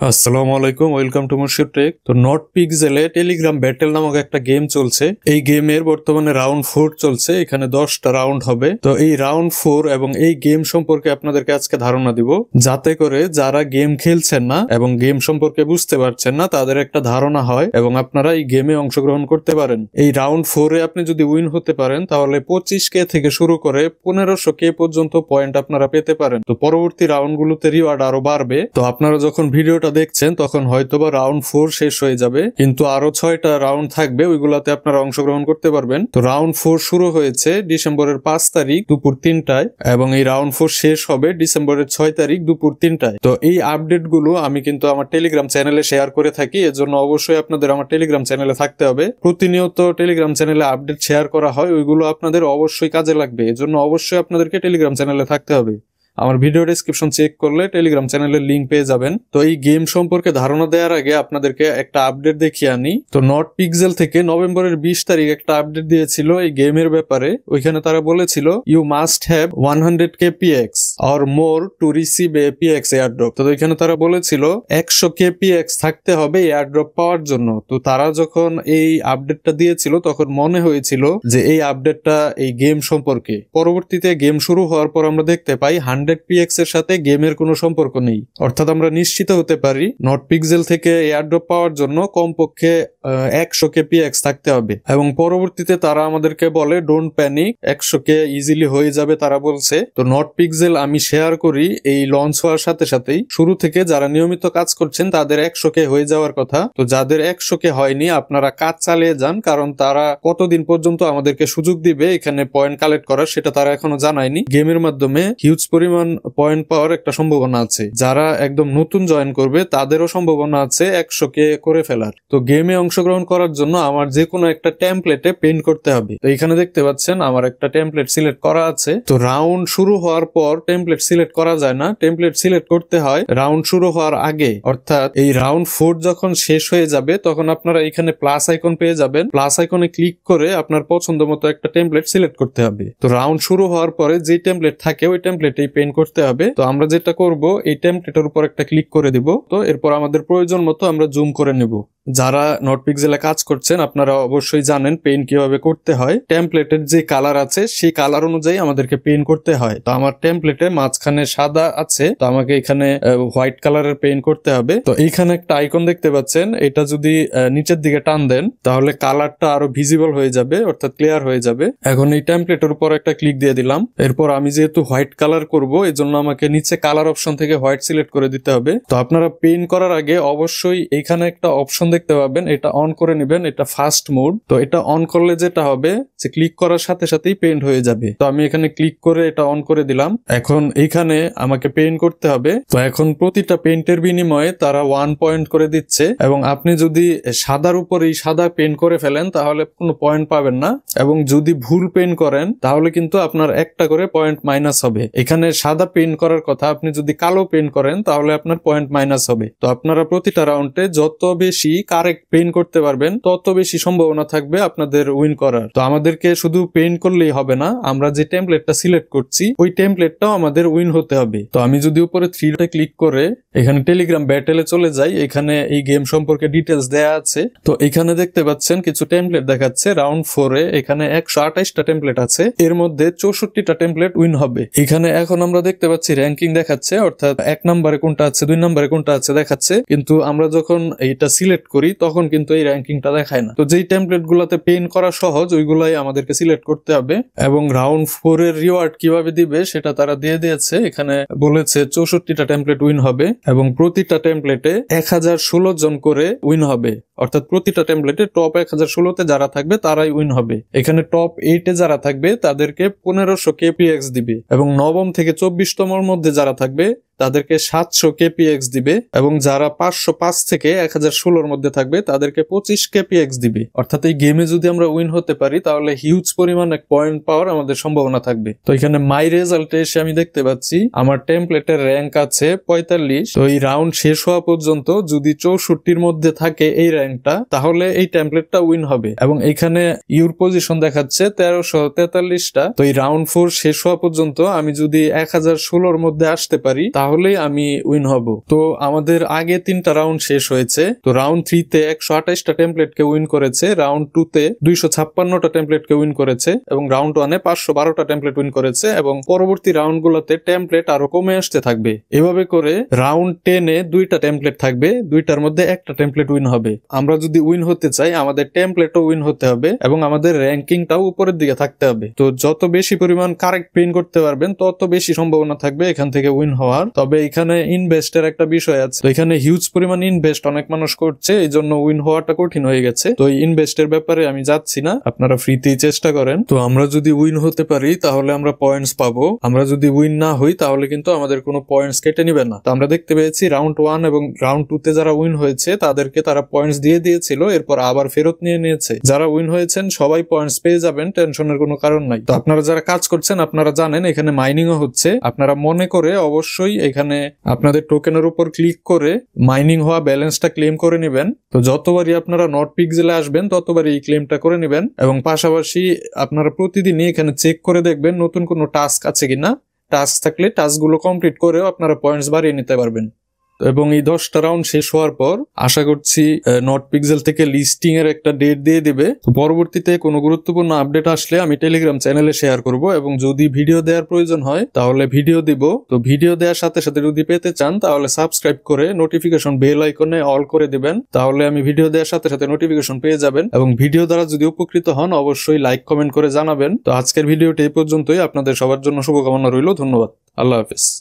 আসসালামু আলাইকুম, welcome to মুর্শিদ টেক। তো নট পিক্সেলে টেলিগ্রাম ব্যাটেল নামক একটা গেম চলছে। এই গেমের বর্তমানে রাউন্ড 4 চলছে। এখানে 10টা রাউন্ড হবে। তো এই রাউন্ড 4 এবং এই গেম সম্পর্কে আপনাদেরকে আজকে ধারণা দিব, যাতে করে যারা গেম খেলছেন না এবং গেম সম্পর্কে বুঝতে পারছেন না তাদের একটা ধারণা হয় এবং আপনারা এই গেমে অংশগ্রহণ করতে পারেন। এই রাউন্ড 4 এ আপনি যদি উইন হতে পারেন তাহলে 25K থেকে শুরু করে 1500K পর্যন্ত পয়েন্ট আপনারা পেতে পারেন। তো পরবর্তী রাউন্ড গুলোতে রিওয়ার্ড আরো বাড়বে। তো আপনারা যখন ভিডিওটা দেখছেন তখন হয়তোবা রাউন্ড 4 শেষ হয়ে যাবে, কিন্তু আরো 6টা রাউন্ড থাকবে, ওইগুলাতে আপনারা অংশগ্রহণ করতে পারবেন। তো রাউন্ড 4 শুরু হয়েছে ডিসেম্বরের 5 তারিখ দুপুর 3টায় এবং এই রাউন্ড 4 শেষ হবে ডিসেম্বরের 6 তারিখ দুপুর 3টায়। তো এই আপডেট গুলো আমি কিন্তু আমার টেলিগ্রাম চ্যানেলে শেয়ার করে থাকি, এজন্য অবশ্যই আপনাদের আমার টেলিগ্রাম চ্যানেলে থাকতে হবে। প্রতিনিয়ত টেলিগ্রাম চ্যানেলে আপডেট শেয়ার করা হয়, ওইগুলো আপনাদের অবশ্যই কাজে লাগবে, এজন্য অবশ্যই আপনাদেরকে টেলিগ্রাম চ্যানেলে থাকতে হবে। আমার ভিডিও ডেসক্রিপশন চেক করলে টেলিগ্রাম চ্যানেলের লিংক পেয়ে যাবেন। তো এই গেম সম্পর্কে ধারণা দেওয়ার আগে আপনাদেরকে একটা আপডেট দেখিয়ে আনি। তো নট পিক্সেল থেকে নভেম্বরের 20 তারিখ একটা আপডেট দিয়েছিল এই গেমের ব্যাপারে। ওইখানে তারা বলেছিল you must have 100K PX or more to receive a PX airdrop. তো ওইখানে তারা বলেছিল 100K PX থাকতে হবে এয়ারড্রপ পাওয়ার জন্য। তো তারা যখন এই আপডেটটা দিয়েছিল তখন মনে হয়েছিল যে এই আপডেটটা এই গেম সম্পর্কে। পরবর্তীতে গেম শুরু হওয়ার পর আমরা দেখতে পাই 100 PX এর সাথে গেমের কোনো সম্পর্ক নেই। অর্থাৎ আমরা নিশ্চিত হতে পারি নট পিক্সেল থেকে এয়ারড্রপ পাওয়ার জন্য কমপক্ষে 100K PX থাকতে হবে। এবং পরবর্তীতে তারা আমাদেরকে বলে ডোন্ট প্যানিক, 100K ইজিলি হয়ে যাবে তারা বলছে। তো নট পিক্সেল আমি শেয়ার করি এই লঞ্চ হওয়ার সাথে সাথেই শুরু থেকে যারা নিয়মিত কাজ করছেন তাদের 100K হয়ে যাওয়ার কথা। তো যাদের 100K হয়নি আপনারা কাজ চালিয়ে যান, কারণ তারা কতদিন পর্যন্ত আমাদেরকে সুযোগ দিবে এখানে পয়েন্ট কালেক্ট করার সেটা তারা এখনো জানায়নি। গেমের মাধ্যমে হিউজ পরিমাণ পয়েন্ট পাওয়ার একটা সম্ভাবনা আছে। যারা একদম নতুন জয়েন করবে তাদেরও সম্ভাবনা আছে 100K করে ফেলার। তো গেমে অংশগ্রহণ করার জন্য আমার যে কোনো একটা টেমপ্লেটে পেইন্ট করতে হবে। তো এখানে দেখতে পাচ্ছেন আমার একটা টেমপ্লেট সিলেক্ট করা আছে। তো রাউন্ড শুরু হওয়ার পর টেমপ্লেট সিলেক্ট করা যায় না, টেমপ্লেট সিলেক্ট করতে হয় রাউন্ড শুরু হওয়ার আগে। অর্থাৎ এই রাউন্ড 4 যখন শেষ হয়ে যাবে তখন আপনারা এখানে প্লাস আইকন পেয়ে যাবেন। প্লাস আইকনে ক্লিক করে আপনার পছন্দ মতো একটা টেমপ্লেট সিলেক্ট করতে হবে। তো রাউন্ড শুরু হওয়ার পরে যে টেমপ্লেট থাকে ওই টেমপ্লেটেই পেইন্ট করতে হবে। তো আমরা যেটা করব এই টেমপ্লেটের উপর একটা ক্লিক করে দিব। তো এরপর আমাদের প্রয়োজন মতো আমরা জুম করে নেব। যারা নট পিক্সেলে কাজ করছেন আপনারা অবশ্যই জানেন পেইন্ট কিভাবে করতে হয়। টেমপ্লেটের যে কালার আছে সেই কালার অনুযায়ী আমাদেরকে পেইন্ট করতে হয়। তো আমার টেমপ্লেটে মাঝখানে সাদা আছে, তো আমাকে এখানে হোয়াইট কালারের পেইন্ট করতে হবে। তো এইখানে একটা আইকন দেখতে পাচ্ছেন, এটা যদি নিচের দিকে টান দেন তাহলে কালারটা আরো ভিজিবল হয়ে যাবে, অর্থাৎ ক্লিয়ার হয়ে যাবে। এখন এই টেমপ্লেটের উপর একটা ক্লিক দিয়ে দিলাম। এরপর আমি যেহেতু হোয়াইট কালার করব এজন্য আমাকে নিচে কালার অপশন থেকে হোয়াইট সিলেক্ট করে দিতে হবে। তো আপনারা পেইন্ট করার আগে অবশ্যই এইখানে একটা অপশন দেখতে পাবেন, এটা অন করে নেবেন। এটা ফাস্ট মোড। তো এটা অন করলে যেটা হবে যে ক্লিক করার সাথে সাথেই পেইন্ট হয়ে যাবে। তো আমি এখানে ক্লিক করে এটা অন করে দিলাম। এখন এইখানে আমাকে পেইন্ট করতে হবে। তো এখন প্রতিটা পেইন্টের বিনিময়ে তারা 1 পয়েন্ট করে দিচ্ছে এবং আপনি যদি সাদার উপরেই সাদা পেইন্ট করে ফেলেন তাহলে কোনো পয়েন্ট পাবেন না, এবং যদি ভুল পেইন্ট করেন তাহলে কিন্তু আপনার একটা করে পয়েন্ট মাইনাস হবে। এখানে সাদা পেইন্ট করার কথা, আপনি যদি কালো পেইন্ট করেন তাহলে আপনার পয়েন্ট মাইনাস হবে। তো আপনারা প্রতিটা রাউন্ডে যত বেশি কারেক্ট পেইন্ট করতে পারবেন তত বেশি সম্ভাবনা থাকবে আপনাদের উইন করার। তো আমাদেরকে শুধু পেইন্ট করলেই হবে না, আমরা যে টেমপ্লেটটা সিলেক্ট করছি ওই টেমপ্লেটটাও আমাদের উইন হতে হবে। তো আমি যদি উপরে 3 ক্লিক করে এখানে টেলিগ্রাম ব্যাটেলে চলে যাই, এখানে এই গেম সম্পর্কে ডিটেলস দেয়া আছে। তো এখানে দেখতে পাচ্ছেন কিছু টেমপ্লেট দেখাচ্ছে। রাউন্ড 4 এ এখানে 128টা টেমপ্লেট আছে, এর মধ্যে 64টা টেমপ্লেট উইন হবে। এখানে এখন আমরা দেখতে পাচ্ছি র্যাঙ্কিং দেখাচ্ছে, অর্থাৎ 1 নম্বরে কোনটা আছে 2 নম্বরে কোনটা আছে দেখাচ্ছে, কিন্তু আমরা যখন এইটা সিলেক্ট করি তখন কিন্তু এই র্যাঙ্কিংটা দেখায় না। তো যেই টেমপ্লেট গুলাতে পেইন্ট করা সহজ ওইগুলাই আমাদেরকে সিলেক্ট করতে হবে। এবং রাউন্ড 4 এর রিওয়ার্ড কিভাবে দিবে সেটা তারা দিয়ে দিয়েছে। এখানে বলেছে 64টা টেমপ্লেট উইন হবে এবং প্রতিটা টেমপ্লেটে 1016 জন করে উইন হবে। অর্থাৎ প্রতিটা টেমপ্লেটে টপ 1016তে যারা থাকবে তারাই উইন হবে। এখানে টপ 8 এ যারা থাকবে তাদেরকে 1500K PX দিবে এবং নবম থেকে 24তমর মধ্যে যারা থাকবে তাদেরকে 700K PX দিবে এবং যারা 505 থেকে 1016 মধ্যে থাকবে তাদেরকে 25K PX দিবে। অর্থাৎ এই গেমে যদি আমরা উইন হতে পারি তাহলে হিউজ পরিমাণ এক পয়েন্ট পাওয়ার আমাদের সম্ভাবনা থাকবে। তো এখানে মাই রেজাল্টে এসে আমি দেখতে পাচ্ছি আমার টেমপ্লেটের র্যাঙ্ক আছে 45। তো এই রাউন্ড শেষ হওয়া পর্যন্ত যদি 64-র মধ্যে থাকে এই র্যাঙ্কটা তাহলে এই টেমপ্লেটটা উইন হবে। এবং এখানে ইউর পজিশন দেখাচ্ছে 1343টা। তো এই রাউন্ড 4 শেষ হওয়া পর্যন্ত আমি যদি 1016-র মধ্যে আসতে পারি তাহলে তাহলেই আমি উইন হব। তো আমাদের আগে 3টা রাউন্ড শেষ হয়েছে। তো রাউন্ড 3 তে 128টা টেমপ্লেটকে উইন করেছে, রাউন্ড 2 তে 256টা টেমপ্লেটকে উইন করেছে এবং রাউন্ড 1 এ 512টা টেমপ্লেট উইন করেছে এবং পরবর্তী রাউন্ডগুলোতে টেমপ্লেট আরো কমে আসতে থাকবে। এভাবে করে রাউন্ড 10 এ 2টা টেমপ্লেট থাকবে, 2টার মধ্যে একটা টেমপ্লেট উইন হবে। আমরা যদি উইন হতে চাই আমাদের টেমপ্লেটও উইন হতে হবে এবং আমাদের র্যাঙ্কিংটাও উপরের দিকে থাকতে হবে। তো যত বেশি পরিমাণ কারেক্ট পিন করতে পারবেন তত বেশি সম্ভাবনা থাকবে এখান থেকে উইন হওয়ার। তবে এখানে ইনভেস্টের একটা বিষয় আছে, তো এখানে হিউজ পরিমাণ ইনভেস্ট অনেক মানুষ করছে, এই জন্য উইন হওয়াটা কঠিন হয়ে গেছে। তো এই ইনভেস্টের ব্যাপারে আমি যাচ্ছি না, আপনারা ফ্রিতেই চেষ্টা করেন। তো আমরা যদি উইন হতে পারি তাহলে আমরা পয়েন্টস পাবো, আমরা যদি উইন না হই তাহলে কিন্তু আমাদের কোনো পয়েন্টস কেটে নিবে না। তো আমরা দেখতে পেয়েছি রাউন্ড 1 এবং রাউন্ড 2 তে যারা উইন হয়েছে তাদেরকে তারা পয়েন্টস দিয়ে দিয়েছিল, এরপর আবার ফেরত নিয়ে নিয়েছে। যারা উইন হয়েছেন সবাই পয়েন্টস পেয়ে যাবেন, টেনশনের কোনো কারণ নাই। তো আপনারা যারা কাজ করছেন আপনারা জানেন এখানে মাইনিংও হচ্ছে, আপনারা মনে করে অবশ্যই এখানে আপনাদের টোকেনের উপর ক্লিক করে মাইনিং হওয়া ব্যালেন্সটা ক্লেম করে নেবেন। তো যতবারই আপনারা নট পিক্সেলে আসবেন ততবারই এই ক্লেমটা করে নেবেন এবং পাশাপাশি আপনারা প্রতিদিনই এখানে চেক করে দেখবেন নতুন কোনো টাস্ক আছে কিনা। টাস্ক থাকলে টাস্কগুলো কমপ্লিট করেও আপনারা পয়েন্টস বাড়িয়ে নিতে পারবেন। এবং এই 10টা রাউন্ড শেষ হওয়ার পর আশা করছি নট পিক্সেল থেকে লিস্টিং এর একটা ডেট দিয়ে দিবে। তো পরবর্তীতে কোনো গুরুত্বপূর্ণ আপডেট আসলে আমি টেলিগ্রাম চ্যানেলে শেয়ার করব এবং যদি ভিডিও দেওয়ার প্রয়োজন হয় তাহলে ভিডিও দিব। তো ভিডিও দেওয়ার সাথে সাথে যদি পেতে চান তাহলে সাবস্ক্রাইব করে নোটিফিকেশন বেল আইকনে অল করে দিবেন, তাহলে আমি ভিডিও দেওয়ার সাথে সাথে নোটিফিকেশন পেয়ে যাবেন। এবং ভিডিও দ্বারা যদি উপকৃত হন অবশ্যই লাইক কমেন্ট করে জানাবেন। তো আজকের ভিডিওটি এই পর্যন্তই, আপনাদের সবার জন্য শুভকামনা রইল। ধন্যবাদ, আল্লাহ হাফেজ।